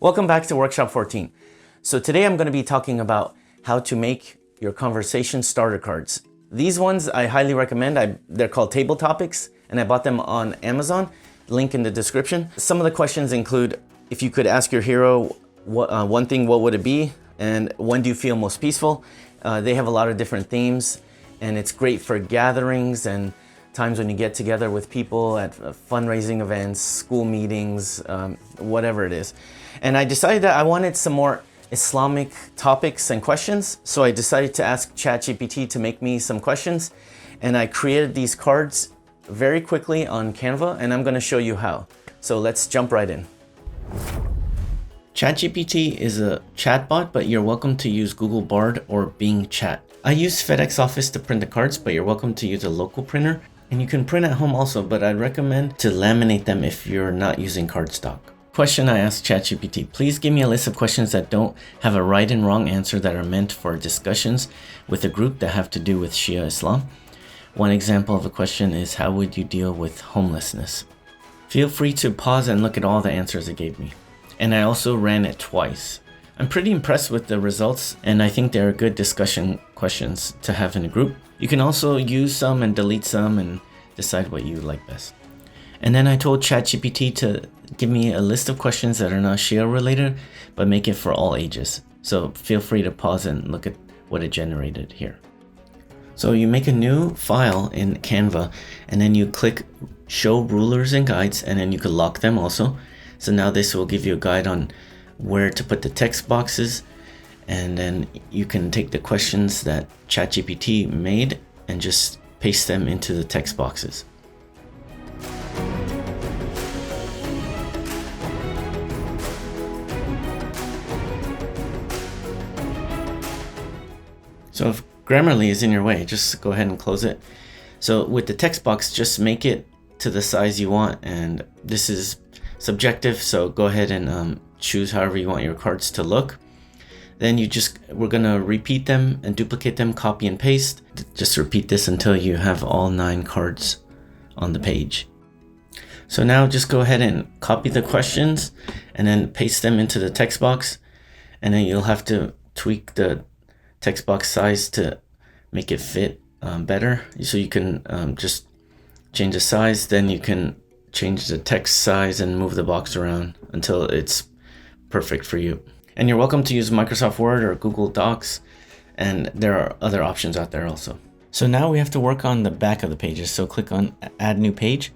Welcome back to Workshop 14. So today I'm going to be talking about how to make your conversation starter cards. These ones I highly recommend. They're called table topics and I bought them on Amazon. Link in the description. Some of the questions include, if you could ask your hero one thing, what would it be? And when do you feel most peaceful? They have a lot of different themes and it's great for gatherings and times when you get together with people at fundraising events, school meetings, whatever it is. And I decided that I wanted some more Islamic topics and questions. So I decided to ask ChatGPT to make me some questions. And I created these cards very quickly on Canva, and I'm gonna show you how. So let's jump right in. ChatGPT is a chatbot, but you're welcome to use Google Bard or Bing Chat. I use FedEx Office to print the cards, but you're welcome to use a local printer. And you can print at home also, but I'd recommend to laminate them if you're not using cardstock. Question I asked ChatGPT: please give me a list of questions that don't have a right and wrong answer that are meant for discussions with a group that have to do with Shia Islam. One example of a question is, how would you deal with homelessness? Feel free to pause and look at all the answers it gave me. And I also ran it twice. I'm pretty impressed with the results, and I think they're good discussion questions to have in a group. You can also use some and delete some and decide what you like best. And then I told ChatGPT to give me a list of questions that are not Shia related, but make it for all ages. So feel free to pause and look at what it generated here. So you make a new file in Canva, and then you click show rulers and guides, and then you can lock them also. So now this will give you a guide on where to put the text boxes, and then you can take the questions that ChatGPT made and just paste them into the text boxes. So if Grammarly is in your way, just go ahead and close it. So with the text box, just make it to the size you want, and this is subjective, so go ahead and choose however you want your cards to look. Then we're gonna repeat them and duplicate them, copy and paste. Just repeat this until you have all 9 cards on the page. So now just go ahead and copy the questions and then paste them into the text box. And then you'll have to tweak the text box size to make it fit better. So you can just change the size, then you can change the text size and move the box around until it's perfect for you. And you're welcome to use Microsoft Word or Google Docs, and there are other options out there also. So now we have to work on the back of the pages. So click on Add New Page,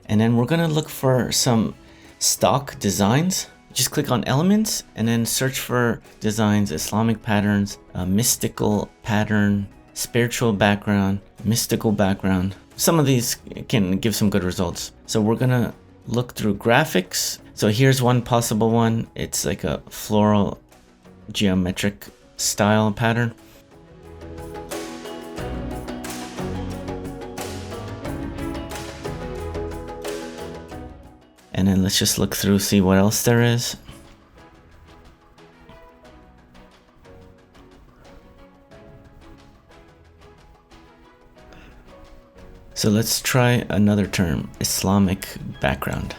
and then we're gonna look for some stock designs. Just click on Elements and then search for designs, Islamic patterns, mystical pattern, spiritual background, mystical background. Some of these can give some good results. So we're gonna look through graphics. So here's one possible one. It's like a floral geometric style pattern. And then let's just look through, see what else there is. So let's try another term, Islamic background.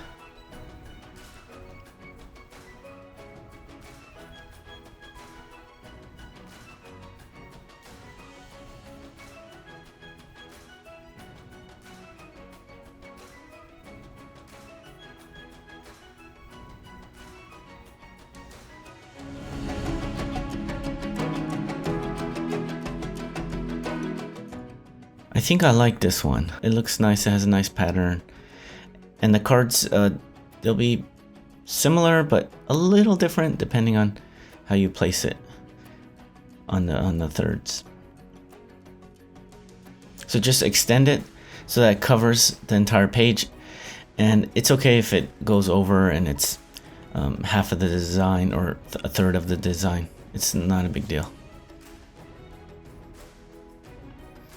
I think I like this one. It looks nice, it has a nice pattern. And the cards, they'll be similar, but a little different depending on how you place it on the thirds. So just extend it so that it covers the entire page. And it's okay if it goes over and it's half of the design or a third of the design. It's not a big deal.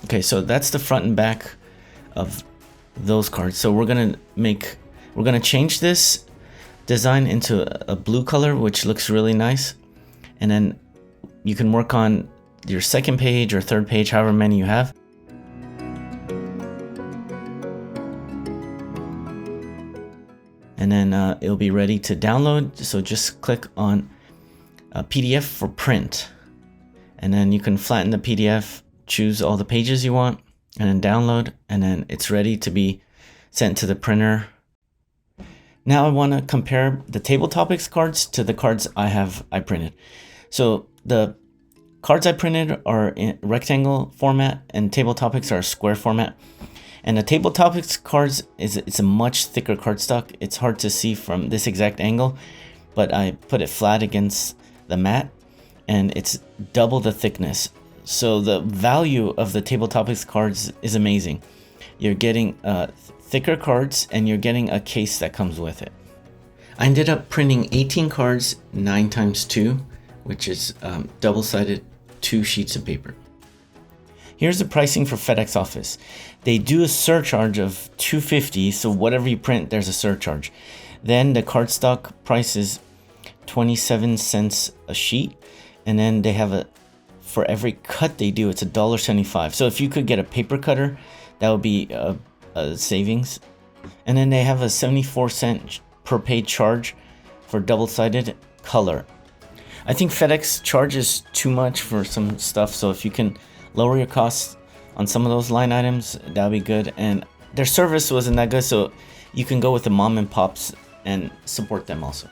Okay, so that's the front and back of those cards. So we're gonna change this design into a blue color, which looks really nice. And then you can work on your second page or third page, however many you have. and then it'll be ready to download. So just click on PDF for print, and then you can flatten the PDF, choose all the pages you want, and then download, and then it's ready to be sent to the printer. Now I want to compare the table topics cards to the cards I printed. So the cards I printed are in rectangle format, and table topics are square format. And the table topics cards it's a much thicker cardstock. It's hard to see from this exact angle, but I put it flat against the mat, and it's double the thickness. So the value of the table topics cards is amazing. You're getting thicker cards, and you're getting a case that comes with it. I ended up printing 18 cards 9 times 2, which is double-sided 2 sheets of paper. Here's the pricing for FedEx Office. They do a surcharge of $2.50, so whatever you print, there's a surcharge. Then the cardstock price is 27 cents a sheet, and then they have for every cut they do, it's $1.75. So if you could get a paper cutter, that would be a savings. And then they have a 74-cent per page charge for double-sided color. I think FedEx charges too much for some stuff, so if you can lower your costs on some of those line items, that would be good. And their service wasn't that good, so you can go with the mom and pops and support them also.